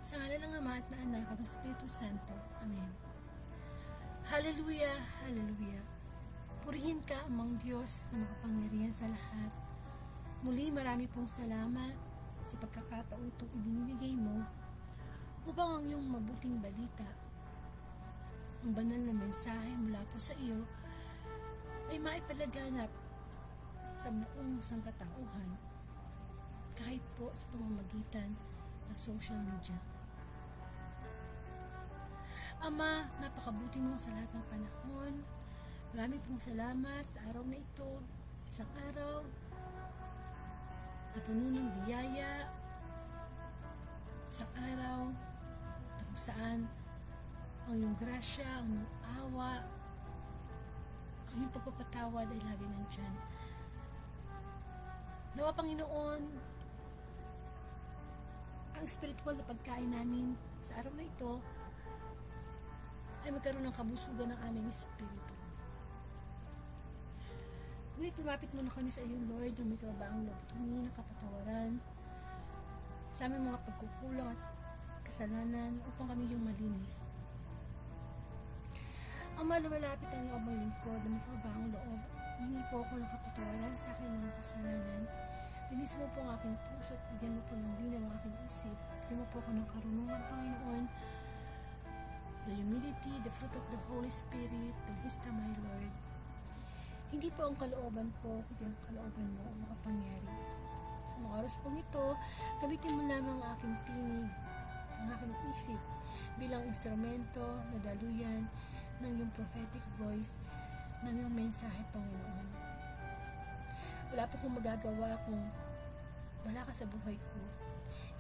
Sa ngalan ng Ama at ng Anak at ng Espiritu Santo. Amen. Hallelujah, Hallelujah. Purihin ka, Amang Diyos na makapangyarihan sa lahat. Muli marami pong salamat sa pagkakataon itong ibinibigay mo upang ang iyong mabuting balita, ang banal na mensahe mula po sa iyo ay maipalaganap sa buong sangkatauhan kahit po sa pamamagitan ng social media. Ama, napakabuti mo sa lahat ng panahon. Marami pong salamat sa araw na ito, isang araw na puno ng biyaya, isang araw na kung saan ang iyong grasya, ang iyong awa, ang iyong pagpapatawad ay lagi nandyan. Nawa Panginoon, ang spiritual na pagkain namin sa araw na ito ay magkaroon ng kabusugan ng aming espiritu. Ngunit lumapit muna kami sa iyo, Lord, na may kababaang loob kami na kapatawaran sa aming mga pagkukulang at kasalanan upang kami yung malinis. Ama, lumalapit ang loob ng lingkod na may kababaang loob. Hindi po ako ng kapatawaran sa aking mga kasalanan. Linis mo po ang aking puso at bigyan mo po ng linaw ang aking isip. Bigyan mo po ako ng karunungan, Panginoon. The humility, the fruit of the Holy Spirit, the wisdom, my Lord. Hindi po ang kalooban ko, kundi ang kalooban mo ang makapangyari. Sa mga oras pong ito, gamitin mo lamang ang aking tinig, ang aking isip, bilang instrumento na daluyan ng iyong prophetic voice, ng iyong mensahe, Panginoon. Wala po kong magagawa kung wala ka sa buhay ko.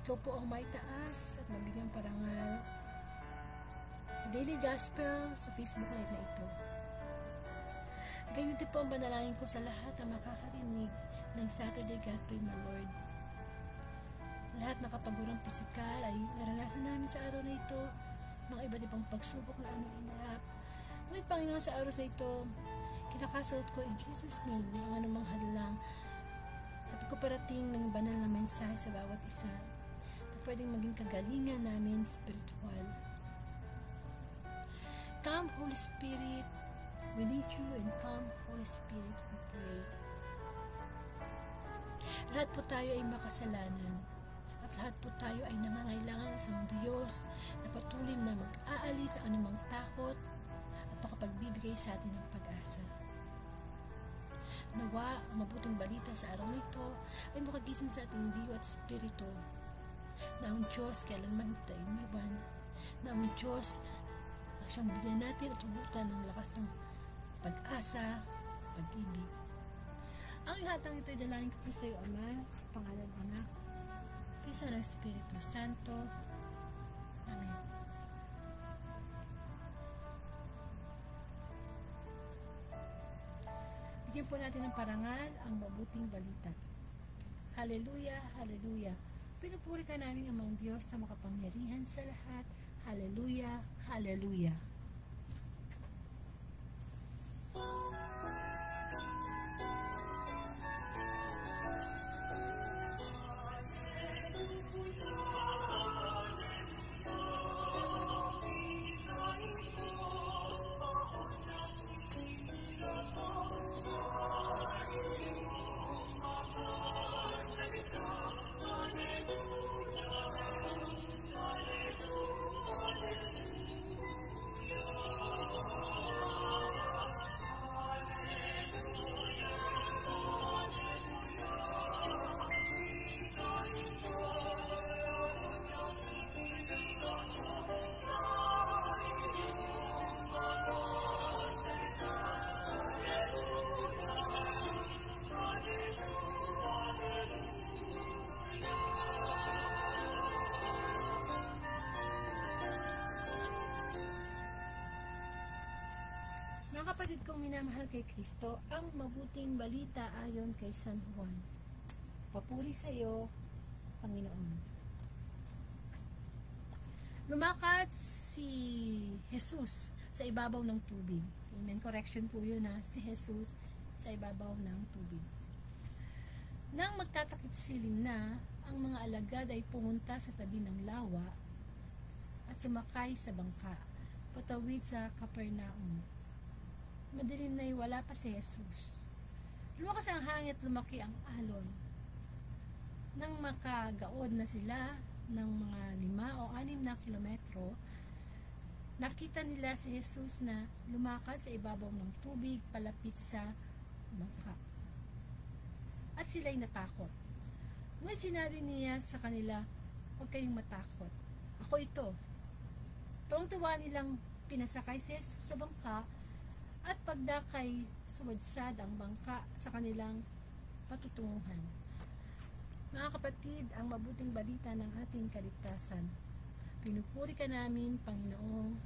Ikaw po ang may taas at mabigang parangal sa Daily Gospel, sa Facebook Live na ito. Ganyan din po ang panalangin ko sa lahat na makakarinig ng Saturday Gospel, my Lord. Lahat ng kapagurang pisikal ay naranasan namin sa araw na ito, mga iba't ibang pagsubok na aming inarap. Ngunit Panginoon, sa araw na ito, kinakasuot ko in Jesus' name ang anumang hadlang sa pagkuparating ng banal na mensahe sa bawat isa na pwedeng maging kagalingan namin spiritual. Come, Holy Spirit, we need you, and come, Holy Spirit, we pray. Lahat po tayo ay makasalanan at lahat po tayo ay nangangailangan sa Diyos na patuloy na mag-aalis sa anumang takot at makapagbibigay sa atin ng pag-asa. Nawa ang mabuting balita sa araw nito ay makagising sa ating diwa at spirito na ang Diyos kailanman hindi tayo iniwan, na ang Diyos ang siyang bigyan natin at hugutan ng lakas ng pag-asa, pag-ibig. Ang ihatang ito ay dalangin ko po sa iyo, Ama, sa pangalan ng Anak, kaysa ng Espiritu Santo. Amen. Bigyan po natin ng parangal ang mabuting balita. Hallelujah, hallelujah. Pinupuri ka namin amang Diyos na makapangyarihan sa lahat. Hallelujah, hallelujah. Mga kapatid kong minamahal kay Kristo, ang mabuting balita ayon kay San Juan. Papuri sa iyo, Panginoon. Lumakad si Jesus sa ibabaw ng tubig. Amen. Correction po yun, ha. Si Jesus sa ibabaw ng tubig. Nang magtatakip silim na, ang mga alagad ay pumunta sa tabi ng lawa at sumakay sa bangka, patawid sa Capernaum. Madilim na wala pa si Jesus. Lumakas ang hangin at lumaki ang alon. Nang makagaod na sila ng mga 5 o 6 na kilometro, nakita nila si Jesus na lumakad sa ibabaw ng tubig palapit sa bangka. At sila'y natakot. Ngunit sinabi niya sa kanila, huwag kayong matakot. Ako ito. Tuwang-tuwa nilang pinasakay si Jesus sa bangka at pagdakay sumadsad ang bangka sa kanilang patutunguhan. Mga kapatid, ang mabuting balita ng ating kaligtasan. Pinupuri ka namin, Panginoong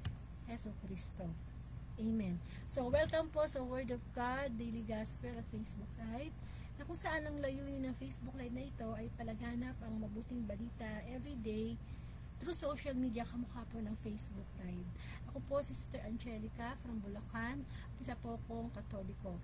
Heso Kristo. Amen. So, welcome po sa Word of God, Daily Gospel at Facebook Live, na kung saan ang layunin ng Facebook Live na ito ay palaganap ang mabuting balita everyday through social media kamukha po ng Facebook Live. Ako po si Sister Angelica from Bulacan, isa po akong Katoliko.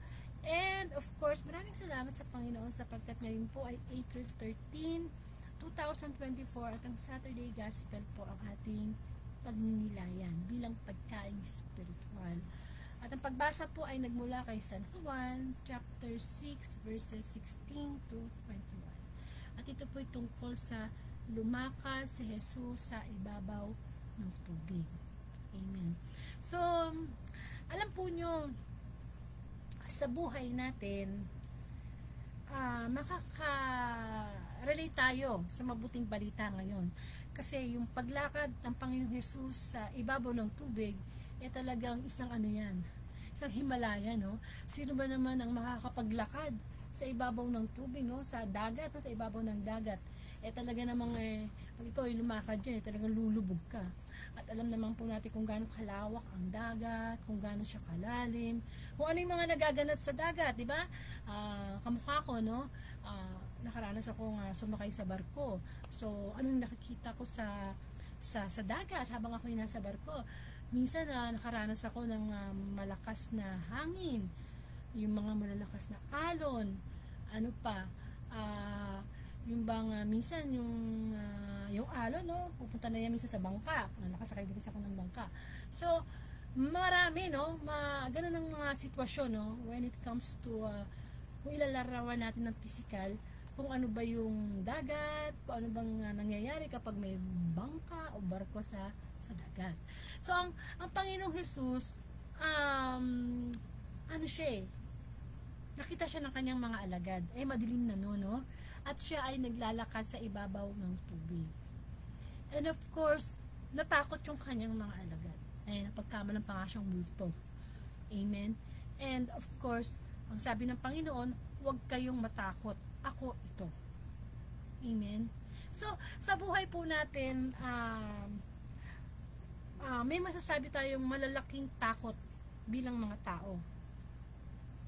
And of course, maraming salamat sa Panginoon sapagkat ngayon po ay April 13, 2024 at ang Saturday Gospel po ang ating pagninilayan bilang pagkain spiritual. At ang pagbasa po ay nagmula kay San Juan chapter 6 verses 16 to 21. At ito po ay tungkol sa lumakad si Jesus sa ibabaw ng tubig. Amen. So, alam po nyo, sa buhay natin, makaka-relate tayo sa mabuting balita ngayon. Kasi yung paglakad ng Panginoong Jesus sa ibabaw ng tubig, talagang isang ano yan, isang Himalaya, no? Sino ba naman ang makakapaglakad sa ibabaw ng tubig, no? Sa dagat, no? Sa ibabaw ng dagat. Talaga namang, pag ikaw ay lumakad dyan, talagang lulubog ka. At alam naman po natin kung gaano kalawak ang dagat, kung gaano siya kalalim, kung ano yung mga nagaganap sa dagat, di ba? Kamukha ko, no? Nakaranas akong sumakay sa barko. So, anong nakikita ko sa dagat habang ako nasa barko? Minsan nakaranas ako ng malakas na hangin, yung mga malalakas na alon, ano pa, yung bang minsan yung alon, no, pupunta na yan minsan sa bangka, nakasakay din ako ng bangka. So, marami, no, ganun ang mga sitwasyon, no, when it comes to kung ilalarawan natin ng physical, kung ano ba yung dagat, kung ano bang nangyayari kapag may bangka o barko sa dagat. So, ang Panginoong Jesus, ano siya nakita siya ng kanyang mga alagad. Madilim na no? At siya ay naglalakad sa ibabaw ng tubig. And of course, natakot yung kanyang mga alagad. Napagkamalan pa nga siyang multo. Amen? And of course, ang sabi ng Panginoon, huwag kayong matakot. Ako ito. Amen? So, sa buhay po natin, may masasabi tayong malalaking takot bilang mga tao.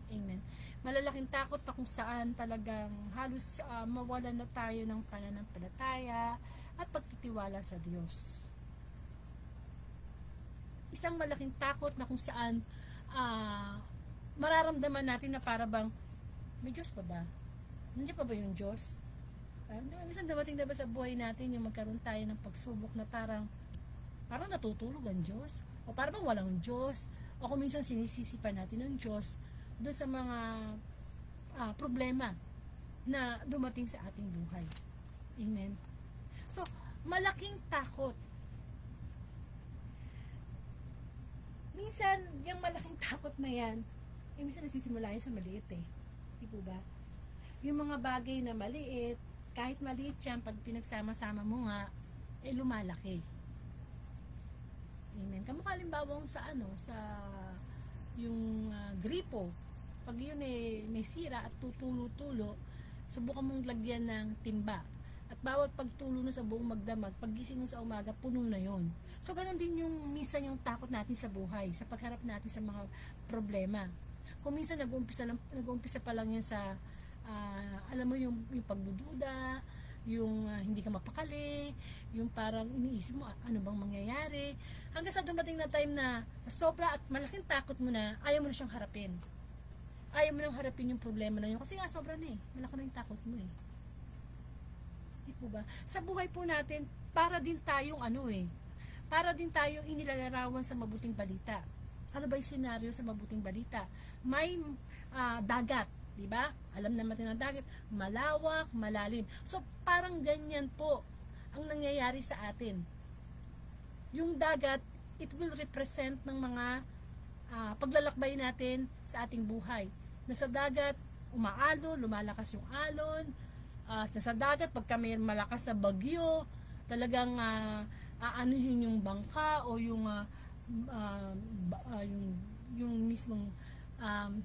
Amen. Malalaking takot na kung saan talagang halos mawalan na tayo ng pananampalataya at pagtitiwala sa Diyos. Isang malaking takot na kung saan mararamdaman natin na para bang may Diyos pa ba? Nandiyan pa ba yung Diyos? Minsan dating ba sa buhay natin yung magkaroon tayo ng pagsubok na parang natutulog ang Diyos, o parang walang Diyos, o kung minsan sinisisi pa natin ng Diyos doon sa mga problema na dumating sa ating buhay. Amen. So, malaking takot. Minsan, yung malaking takot na yan, minsan nasisimula yan sa maliit Di po ba? Yung mga bagay na maliit, kahit maliit yan, pag pinagsama-sama mo nga, lumalaki. Amen. Kamukha halimbawa sa yung gripo. Pag yun may sira at tutulo-tulo, subukan mong lagyan ng timba. At bawat pagtulo na sa buong magdamag, paggising mo sa umaga, puno na yon. So, ganun din yung minsan yung takot natin sa buhay, sa pagharap natin sa mga problema. Kung minsan nag-uumpisa pa lang yan sa, alam mo yung pagdududa, yung hindi ka mapakali, yung parang iniisip mo ano bang mangyayari, hanggang sa dumating na time na sa sobra at malaking takot mo na, ayaw mo na siyang harapin. Ayaw mo nang harapin yung problema na yun kasi nga sobra na malaki na yung takot mo Di po ba? Sa buhay po natin, para din tayong para din tayong inilalarawan sa mabuting balita. Ano ba yung senaryo sa mabuting balita? May dagat, di ba? Alam naman natin ang dagat, malawak, malalim. So, parang ganyan po ang nangyayari sa atin. Yung dagat, it will represent ng mga paglalakbay natin sa ating buhay. Nasa dagat, umaalon, lumalakas yung alon. Nasa dagat, pagka may malakas na bagyo, talagang aanuhin yung bangka o yung mismong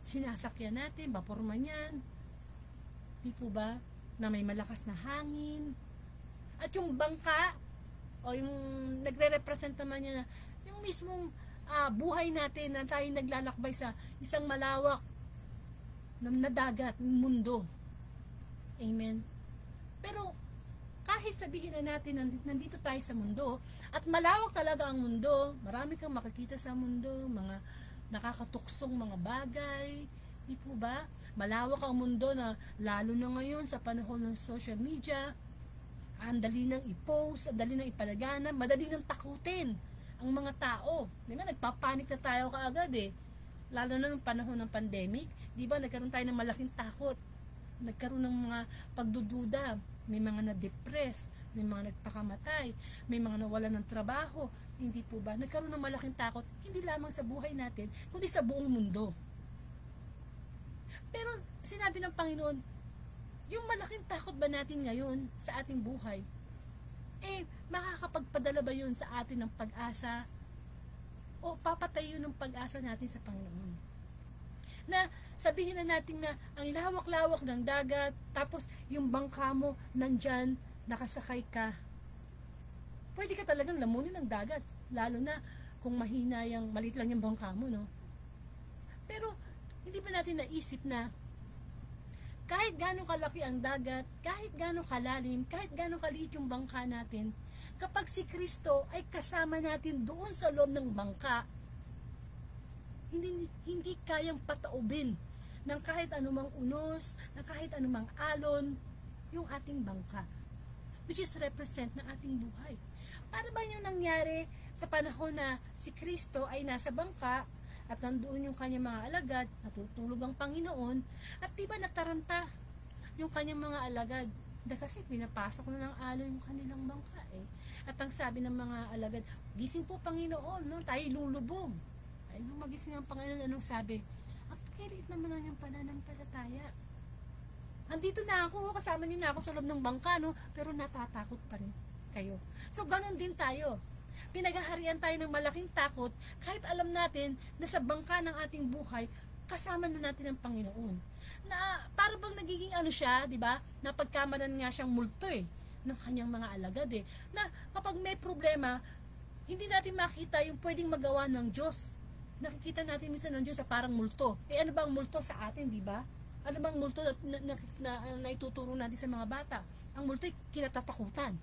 sinasakyan natin, vapor man yan. Di po ba? Na may malakas na hangin. At yung bangka, o yung nagre-represent naman niya na yung mismong buhay natin na tayo naglalakbay sa isang malawak na dagat, mundo. Amen. Pero kahit sabihin na natin nandito tayo sa mundo at malawak talaga ang mundo, marami kang makikita sa mundo, mga nakakatuksong mga bagay, Di po ba? Malawak ang mundo na lalo na ngayon sa panahon ng social media. Ang dali nang i-post, ang dali nang ipalaganap, madali nang takutin ang mga tao. Di ba? Nagpapanik na tayo kaagad eh. Lalo na nung panahon ng pandemic, di ba nagkaroon tayo ng malaking takot. Nagkaroon ng mga pagdududa, may mga na-depress, may mga nagpakamatay, may mga nawalan ng trabaho. Hindi po ba? Nagkaroon ng malaking takot, hindi lamang sa buhay natin, kundi sa buong mundo. Pero sinabi ng Panginoon, yung malaking takot ba natin ngayon sa ating buhay, makakapagpadala ba yun sa atin ng pag-asa? O papatay yun ng pag-asa natin sa Panginoon? Na sabihin na natin na ang lawak-lawak ng dagat, tapos yung bangka mo nandyan, nakasakay ka. Pwede ka talagang lamunin ng dagat, lalo na kung mahina yung, maliit lang yung bangka mo, no? Pero hindi ba natin naisip na kahit gaano kalaki ang dagat, kahit gaano kalalim, kahit gaano kaliit yung bangka natin, kapag si Kristo ay kasama natin doon sa loob ng bangka, hindi kayang pataubin ng kahit anumang unos, ng kahit anumang alon, yung ating bangka, which is represent ng ating buhay. Para ba yung nangyari sa panahon na si Kristo ay nasa bangka, at nandoon yung kanyang mga alagad, natutulog ang Panginoon, at diba nataranta yung kanyang mga alagad, kasi pinapasok na ng alon yung kanilang bangka eh. At ang sabi ng mga alagad, gising po Panginoon, no? Tayo lulubog. Ay, nung magising ang Panginoon, anong sabi? Ang kailit naman ang yung pananampalataya. Andito na ako, kasama niyo na ako sa loob ng bangka, no? Pero natatakot pa rin kayo. So, ganun din tayo. Pinaghaharian tayo ng malaking takot kahit alam natin na sa bangka ng ating buhay, kasama na natin ang Panginoon. Na para bang nagiging ano siya, di ba? Napagkamalan nga siyang multo eh, ng kanyang mga alagad eh. Na kapag may problema, hindi natin makita yung pwedeng magawa ng Diyos. Nakikita natin minsan ng Diyos sa parang multo. Ano ba ang multo sa atin, di ba? Ano bang multo na ituturo natin sa mga bata? Ang multo ay kinatatakutan.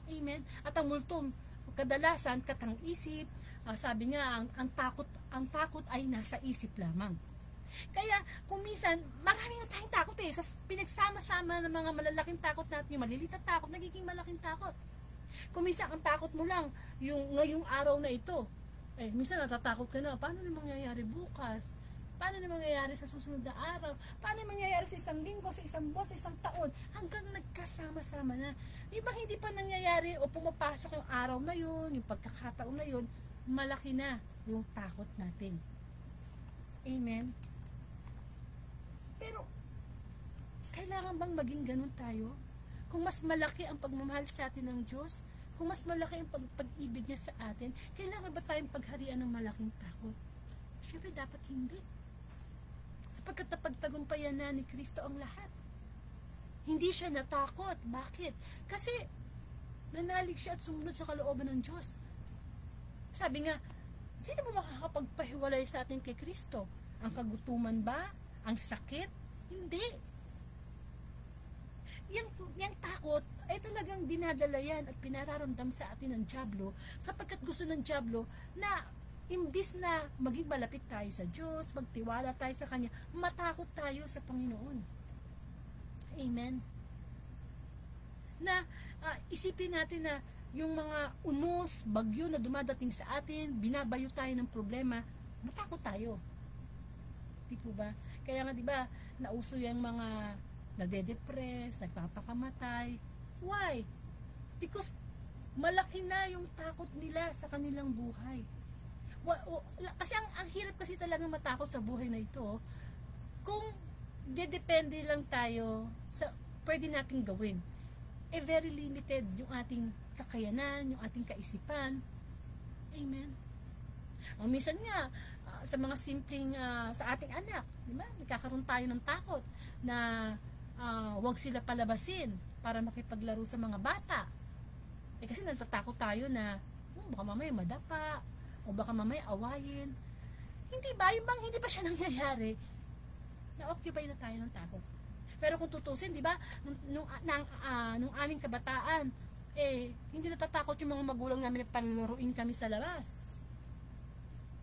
Amen? At ang multo, kadalasan katang-isip, sabi nga ang takot ay nasa isip lamang. Kaya kung minsan marami na tayong takot eh, sa pinagsama-sama ng mga malalaking takot natin, yung maliliit na takot nagiging malaking takot. Kung minsan ang takot mo lang yung ngayong araw na ito, minsan natatakot ka na, paano na mangyayari bukas? Paano na mangyayari sa susunod na araw? Paano na mangyayari sa isang linggo, sa isang buwan, sa isang taon? Hanggang nagkasama-sama na. Ibang hindi pa nangyayari o pumapasok yung araw na yun, yung pagkakataon na yun, malaki na yung takot natin. Amen? Pero, kailangan bang maging ganun tayo? Kung mas malaki ang pagmamahal sa atin ng Diyos, kung mas malaki ang pag-ibig niya sa atin, kailangan ba tayong pagharian ng malaking takot? Siyempre, dapat hindi. Sapagkat napagtagumpayan na ni Kristo ang lahat. Hindi siya natakot. Bakit? Kasi nanalig siya at sumunod sa kalooban ng Diyos. Sabi nga, sino ba makakapagpahiwalay sa atin kay Kristo? Ang kagutuman ba? Ang sakit? Hindi. Yang takot ay talagang dinadala yan at pinararamdam sa atin ng dyablo, sapagkat gusto ng dyablo na imbis na maging malapit tayo sa Diyos, magtiwala tayo sa Kanya, matakot tayo sa Panginoon. Amen? Na isipin natin na yung mga unos, bagyo na dumadating sa atin, binabayo tayo ng problema, matakot tayo. Di po ba? Kaya nga di ba, nauso yung mga nade-depress, nagpapakamatay. Why? Because malaki na yung takot nila sa kanilang buhay. Kasi ang hirap kasi talaga matakot sa buhay na ito kung dedepende lang tayo sa pwede nating gawin. Very limited yung ating kakayanan, yung ating kaisipan. Amen? Minsan nga sa mga simpleng sa ating anak, di ba? Nagkakaroon tayo ng takot na wag sila palabasin para makipaglaro sa mga bata. Kasi natatakot tayo na baka mamaya madapa, o baka mamaya awayin. Hindi ba? Yung bang hindi pa siya nangyayari, na-occupy na tayo ng takot. Pero kung tutusin, di ba, nung aming kabataan, hindi natatakot yung mga magulang namin na panlaruin kami sa labas.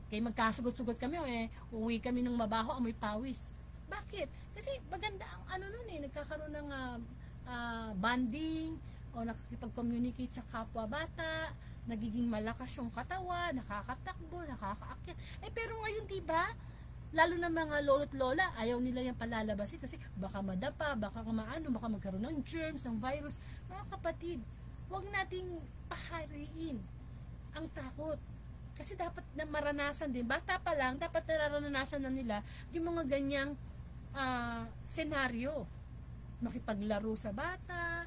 Kaya magkasugot-sugot kami, uwi kami ng mabaho, amoy pawis. Bakit? Kasi maganda ang ano nun nagkakaroon ng bonding, o nakikipag-communicate sa kapwa bata, nagiging malakas yung katawan, nakakatakbo, nakakaakyat. Pero ngayon, diba, lalo na mga lolo't lola, ayaw nila yung palalabasin kasi baka madapa, baka baka magkaroon ng germs, ng virus. Mga kapatid, huwag nating pahariin ang takot. Kasi dapat na maranasan din. Bata pa lang, dapat nararanasan na nila yung mga ganyang senaryo. Makipaglaro sa bata,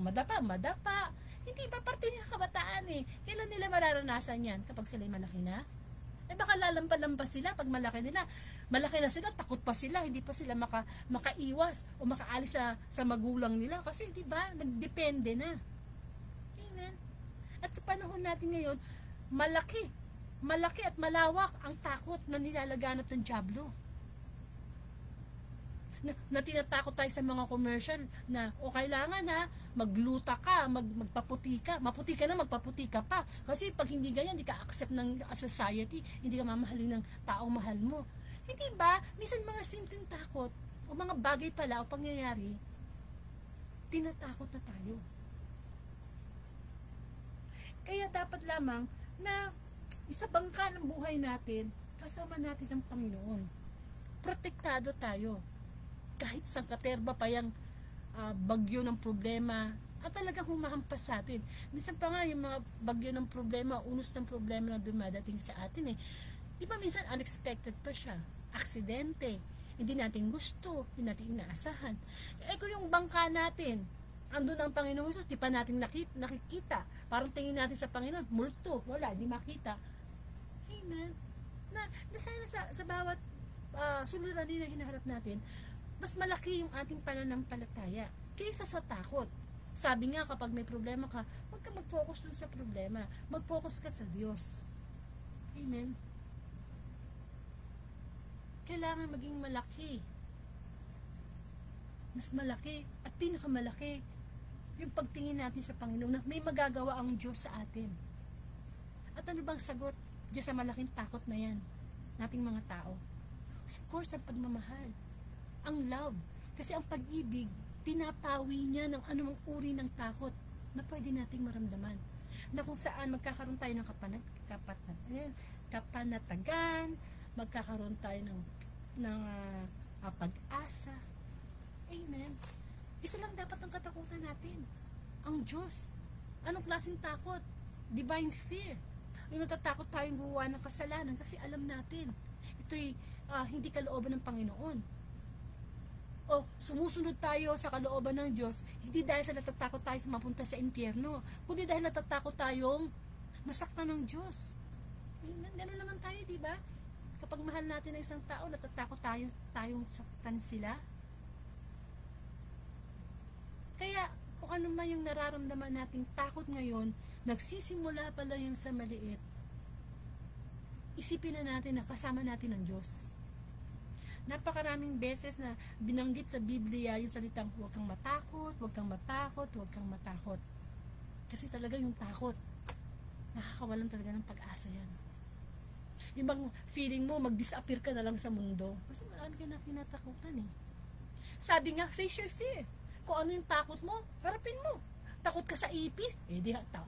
madapa. Hindi ba parte ng kabataan Kailan nila mararanasan yan? Kapag sila'y malaki na? Baka lalampa-lampas sila pag malaki na sila, takot pa sila, hindi pa sila makaiwas o makaalis sa magulang nila kasi di ba nagdepende na. Amen. At sa panahon natin ngayon, malaki at malawak ang takot na nilalaganap ng dyablo. Na tinatakot tayo sa mga commercial na kailangan magluta ka, magpaputi ka, maputi ka na, magpaputi ka pa. Kasi pag hindi ganyan, hindi ka accept ng society, hindi ka mamahalin ng taong mahal mo. Hindi ba? Minsan mga simpleng takot o mga bagay pala o pangyayari, tinatakot na tayo. Kaya dapat lamang na isa bangka ng buhay natin, kasama natin ang Panginoon. Protektado tayo. Kahit sangkaterba pa yung bagyo ng problema at talagang humahampas sa atin. Minsan pa nga yung mga bagyo ng problema, unos ng problema na dumadating sa atin di ba minsan unexpected pa siya, aksidente, hindi natin gusto, hindi natin inaasahan. Kung yung bangka natin, andun ang Panginoon Jesus, di pa natin nakikita, parang tingin natin sa Panginoon, multo, wala, di makita. Amen. Na sana sa bawat suliranin na hinaharap natin, mas malaki yung ating pananampalataya kaysa sa takot. Sabi nga, kapag may problema ka, huwag ka mag-focus dun sa problema. Mag-focus ka sa Diyos. Amen. Kailangan maging malaki. Mas malaki at pinakamalaki yung pagtingin natin sa Panginoon na may magagawa ang Diyos sa atin. At ano bang sagot Diyos sa malaking takot na yan nating mga tao? Of course, ang pagmamahal. Ang love. Kasi ang pag-ibig, pinapawi niya ng anumang uri ng takot na pwede nating maramdaman. Na kung saan magkakaroon tayo ng kapanatagan, magkakaroon tayo ng pag-asa. Amen. Isa lang dapat ang katakutan natin. Ang Diyos. Anong klaseng takot? Divine fear. Yung natatakot tayong gumawa ng kasalanan kasi alam natin, ito'y hindi kalooban ng Panginoon. O sumusunod tayo sa kalooban ng Diyos, hindi dahil sa natatakot tayo sa mapunta sa impyerno, kundi dahil natatakot tayong masaktan ng Diyos. Gano'n naman tayo, di ba? Kapag mahal natin ang isang tao, natatakot tayong saktan sila. Kaya, kung ano man yung nararamdaman nating takot ngayon, nagsisimula pala yung sa maliit, isipin na natin na kasama natin ang Diyos. Napakaraming beses na binanggit sa Biblia yung salitang huwag kang matakot, huwag kang matakot, huwag kang matakot. Kasi talaga yung takot, nakakawalan talaga ng pag-asa yan. Yung bang feeling mo, mag-disappear ka na lang sa mundo. Kasi marami ka na kinatakutan Sabi nga, face your fear. Kung ano yung takot mo, harapin mo. Takot ka sa ipis,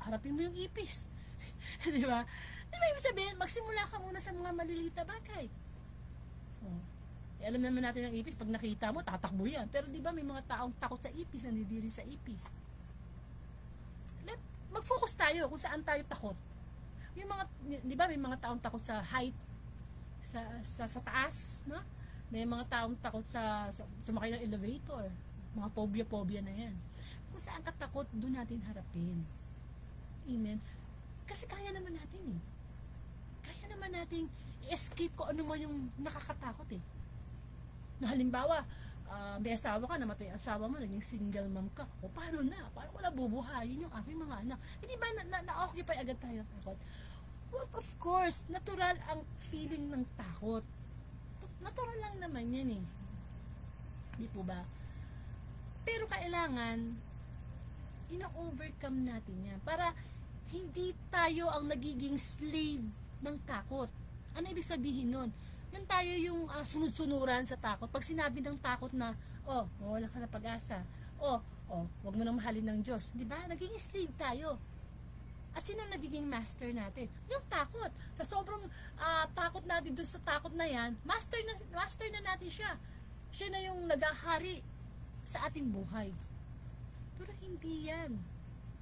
harapin mo yung ipis. Di ba? Di ba ibig sabihin, magsimula ka muna sa mga maliliit na bagay. Alam naman natin ang ipis, pag nakita mo, tatakbo yan. Pero di ba may mga taong takot sa ipis, nandidiri sa ipis. Mag-focus tayo kung saan tayo takot. Yung mga, di ba may mga taong takot sa height, sa taas, no? May mga taong takot sa sumakay ng elevator. Mga phobia na yan. Kung saan ka takot, doon natin harapin. Amen. Kasi kaya naman natin Kaya naman nating i-escape ko ano man yung nakakatakot Na halimbawa, may asawa ka, namatay ang asawa mo, naging single mom ka. O paano na? Paano wala bubuhayin yung aking mga anak? Hindi ba na-occupy agad tayo ng takot? Well, of course, natural ang feeling ng takot. Natural lang naman yan Di po ba? Pero kailangan, ina-overcome natin yan para hindi tayo ang nagiging slave ng takot. Ano ibig sabihin nun? Yun tayo yung sunod-sunuran sa takot. Pag sinabi ng takot na, wala ka na pag-asa. Wag mo nang mahalin ng Diyos. Di ba? Naging slave tayo. At sino nagiging master natin? Yung takot. Sa sobrang takot natin doon sa takot na yan, master na natin siya. Siya na yung nagahari sa ating buhay. Pero hindi yan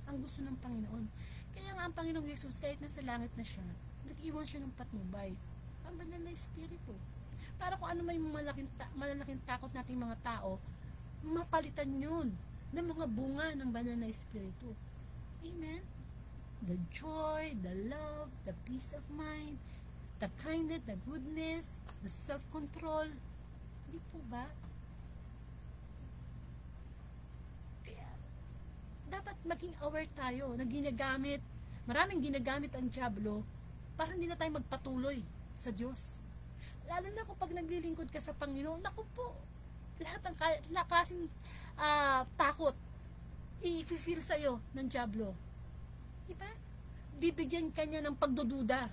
ang gusto ng Panginoon. Kaya nga ang Panginoong Jesus, kahit nasa langit na siya, nag-iwan siya ng patnubay. Ang banal na espiritu. Para kung ano may malalaking takot nating mga tao, mapalitan yun ng mga bunga ng banal na espiritu. Amen? The joy, the love, the peace of mind, the kindness, the goodness, the self-control. Hindi po ba? Kaya, dapat maging aware tayo na maraming ginagamit ang dyablo para hindi na tayo magpatuloy sa Diyos. Lalo na kapag naglilingkod ka sa Panginoon, naku po, lahat ng klaseng takot i-feel sa'yo ng dyablo. Diba? Bibigyan ka niya ng pagdududa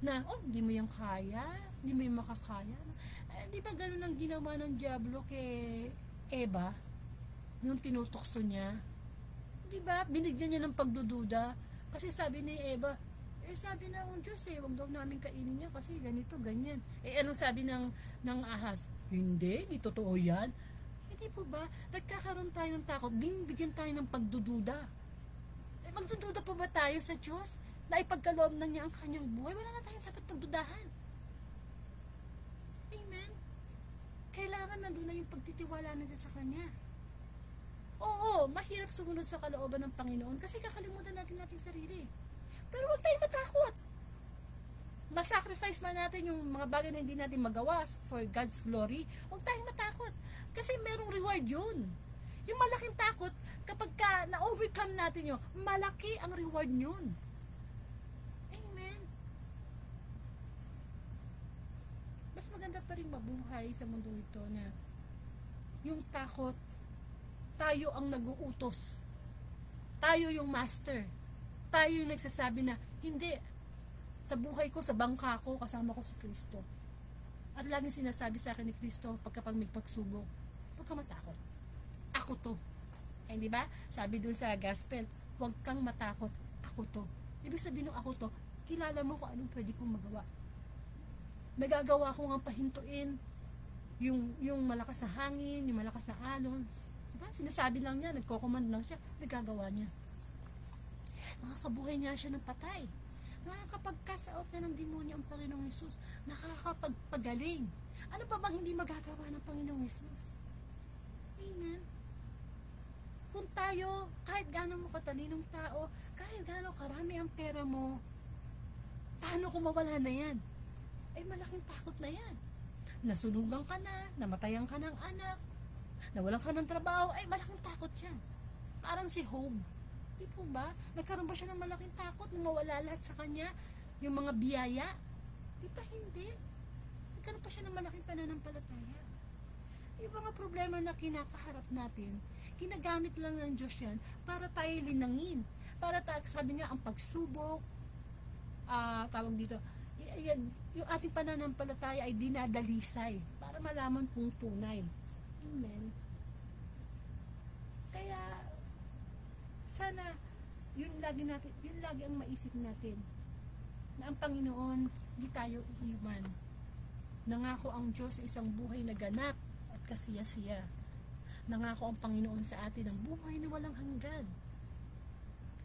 na, hindi mo yung kaya, hindi mo yung makakaya. Di ba ganun ang ginawa ng dyablo kay Eva yung tinutokso niya? Di ba? Binigyan niya ng pagdududa kasi sabi ni Eva, sabi ng Diyos wag daw namin kainin niya kasi ganito, ganyan. Anong sabi ng ahas? Hindi, di totoo yan. Hindi po ba? Nagkakaroon tayo ng takot, binibigyan tayo ng pagdududa. Magdududa pa ba tayo sa Diyos? Na ipagkaloob na niya ang kanyang buhay? Wala na tayong dapat pagdudahan. Amen? Kailangan nandun na yung pagtitiwala natin sa Kanya. Oo, mahirap sumunod sa kalooban ng Panginoon kasi kakalimutan natin ating sarili. Pero huwag tayong matakot. Masacrifice man natin yung mga bagay na hindi natin magawa for God's glory. Huwag tayong matakot. Kasi merong reward yun. Yung malaking takot, kapag na-overcome natin yun, malaki ang reward yun. Amen. Mas maganda pa rin mabuhay sa mundo ito na yung takot, tayo ang nag-uutos. Tayo yung master. Tayo yung nagsasabi na, hindi, sa buhay ko, sa bangka ko, kasama ko si Kristo. At laging sinasabi sa akin ni Kristo, pagkapag may pagsubok, huwag ka matakot. Ako to. Di ba? Sabi dun sa gospel, huwag kang matakot. Ako to. Ibig sabihin ng ako to, kilala mo kung anong pwede kong magawa. Nagagawa ko nga pahintuin yung malakas na hangin, yung malakas na alon. Diba? Sinasabi lang niya, nagko-command lang siya, nagagawa niya. Nakakabuhay niya siya ng patay. Nakakapagkasaot na ng demonyo ang Panginoong Hesus. Nakakapagpagaling. Ano pa bang hindi magagawa ng Panginoong Hesus? Amen. Kung tayo, kahit gano'n mo katalinong tao, kahit gano'n karami ang pera mo, paano kung mawala na yan? Malaking takot na yan. Nasunugan ka na, namatayan ka ng anak, nawalan ka ng trabaho, malaking takot yan. Parang si Job. Di po ba? Nagkaroon ba siya ng malaking takot nung mawala lahat sa kanya? Yung mga biyaya? Di ba hindi? Nagkaroon pa siya ng malaking pananampalataya. Yung mga problema na kinakaharap natin, ginagamit lang ng Diyos yan para tayo linangin. Para tayo, sabi nga, ang pagsubok, tawag dito, yung ating pananampalataya ay dinadalisay para malaman kung tunay. Amen. Kaya, sana, yun lagi ang maisip natin, na ang Panginoon, hindi tayo iiwan. Nangako ang Diyos sa isang buhay na ganap at kasiya-siya. Nangako ang Panginoon sa atin ng buhay na walang hanggan.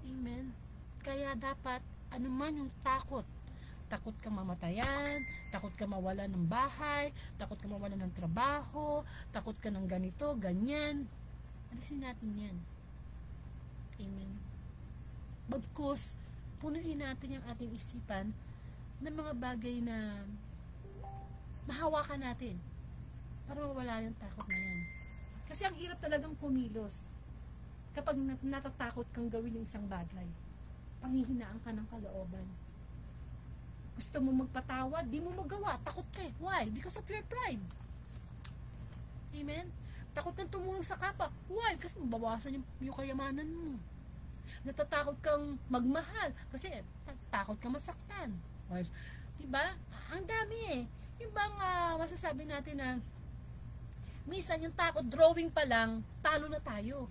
Amen. Kaya dapat, anuman yung takot ka mamatayan, takot ka mawala ng bahay, takot ka mawala ng trabaho, takot ka ng ganito, ganyan. Alisin natin yan. Amen. Bagkus, punuin natin yung ating isipan ng mga bagay na mahawakan natin para mawala yung takot na yan. Kasi ang hirap talagang kumilos kapag natatakot kang gawin yung isang bagay. Panghihinaan ka ng kalooban. Gusto mo magpatawad, di mo magawa, takot ka eh. Why? Because of your pride. Amen? Takot kang tumulong sa kapwa. Why? Kasi mabawasan yung kayamanan mo. Natatakot kang magmahal kasi takot ka masaktan. Why? Diba? Ang dami eh. Yung bang masasabi natin na minsan yung takot, drawing pa lang, talo na tayo.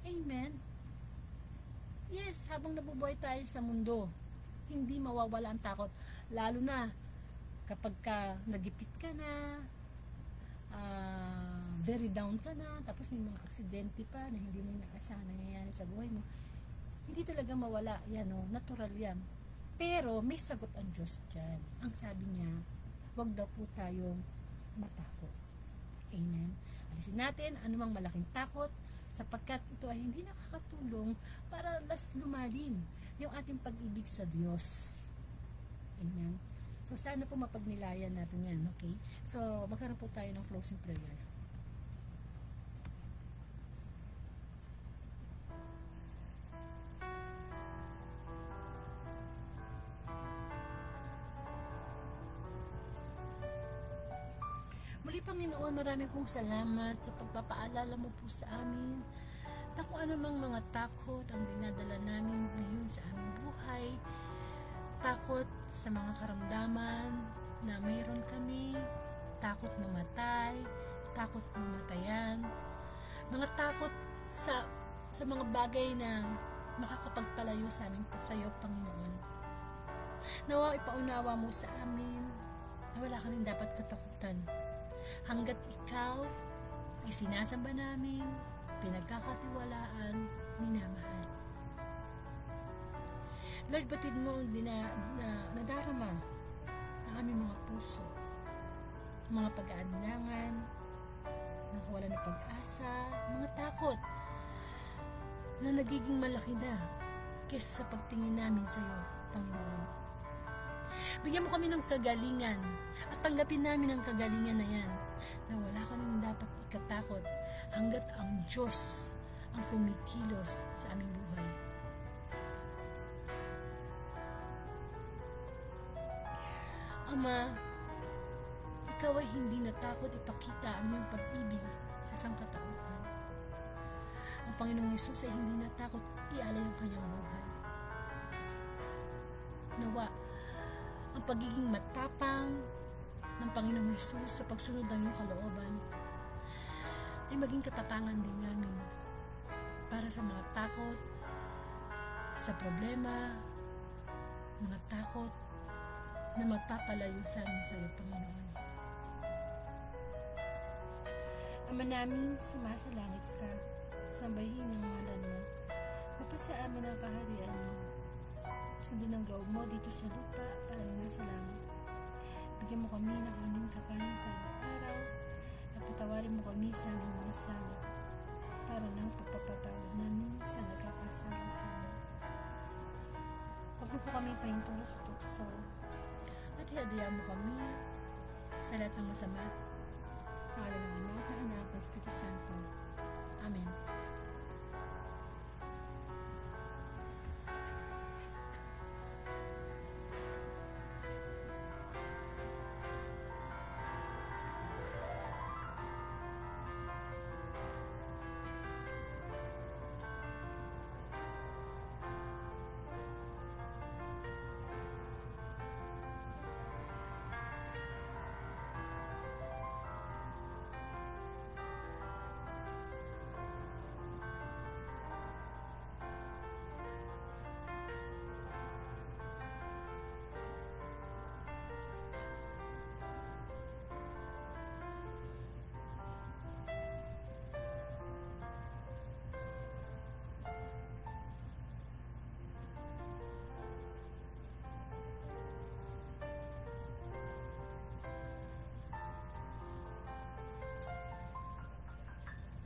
Amen? Yes, habang nabubuhay tayo sa mundo, hindi mawawala ang takot. Lalo na kapag nagipit ka na, very down ka na, tapos may mga aksidente pa na hindi mo inaasahan na nangyayari sa buhay mo. Hindi talaga mawala. Yan o, natural yan. Pero may sagot ang Diyos dyan. Ang sabi niya, huwag daw po tayong matakot. Amen. Alisin natin anumang malaking takot sapagkat ito ay hindi nakakatulong para mas lumalim yung ating pag-ibig sa Diyos. Amen. So sana po mapagnilayan natin yan, okay? So magkaroon po tayo ng closing prayer. Muli Panginoon, marami pong salamat sa pagpapaalala mo po sa amin na kung anumang mga takot ang dinadala namin ngayon sa aming buhay, takot sa mga karamdaman na mayroon kami, takot mamatay, takot mamatayan, mga takot sa mga bagay na makakapagpalayo sa amin sa iyo, Panginoon. Nawa ipaunawa mo sa amin na wala kaming dapat katakutan. Hanggat ikaw ay sinasamba namin, pinagkakatiwalaan, minamahal. Lord, batid mo ang nadarama ng aming mga puso, mga pag-aalinlangan, nakawalan ng pag-asa, mga takot na nagiging malaki na kaysa sa pagtingin namin sa iyo, Panginoon. Bigyan mo kami ng kagalingan at tanggapin namin ang kagalingan na yan na wala kaming dapat ikatakot hanggat ang Diyos ang kumikilos sa aming buhay. Ama, ikaw ay hindi natakot ipakita ang iyong pag-ibig sa sangkatauhan. Ang Panginoong Hesus ay hindi natakot ialay ang kanyang buhay. Nawa, ang pagiging matapang ng Panginoong Hesus sa pagsunod ng iyong kalooban ay maging katapangan din namin para sa mga takot, sa problema, mga takot na magpapalayo sa amin sa iyo, Panginoon. Ama namin, sumasalangit ka, sambahin ang ngalan mo, mapasa amin ang kaharian mo. Sundin ang loob mo dito sa lupa para nasa langit. Bigyan mo kami ng aming kakanin sa araw at patawarin mo kami sa aming mga sala para ng pagpapatawad namin sa nagkakasala sa amin. Huwag mo po kami pahintulot sa tukso at iadya mo kami sa lahat ng masama. Sa ngalan ng Ama at ng Anak at ng Espiritu Santo. Amen.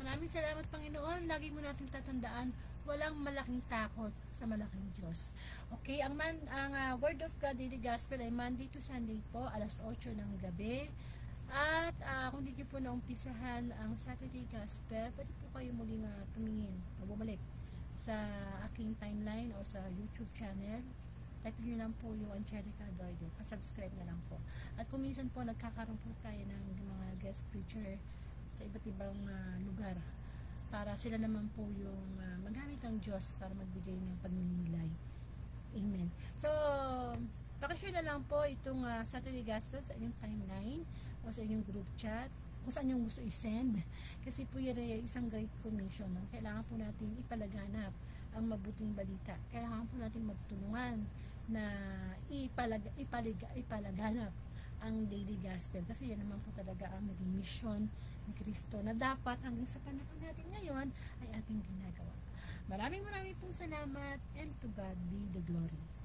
Maraming salamat, Panginoon. Lagi mo natin tatandaan, walang malaking takot sa malaking Diyos. Okay, ang Word of God Daily Gospel ay Monday to Sunday po, alas 8 ng gabi. At kung hindi nyo po naumpisahan ang Saturday Gospel, pwede po kayo muling tumingin, bumalik sa aking timeline o sa YouTube channel. Type nyo lang po yung Angelica Doide. Pa-subscribe na lang po. At kung minsan po nagkakaroon po tayo ng mga guest preacher sa iba't ibang lugar para sila naman po yung magamit ng Diyos para magbigay ng pagninilay. Amen. So, Pakishare na lang po itong Saturday Gospel sa inyong timeline o sa inyong group chat kung saan yung gusto i-send. Kasi po yan ay isang great commission. No? Kailangan po natin ipalaganap ang mabuting balita. Kailangan po natin magtulungan na ipalaganap ang daily gospel. Kasi yan naman po talaga ang naging mission ni Kristo na dapat hanggang sa panahon natin ngayon ay ating ginagawa. Maraming pong salamat and to God be the glory.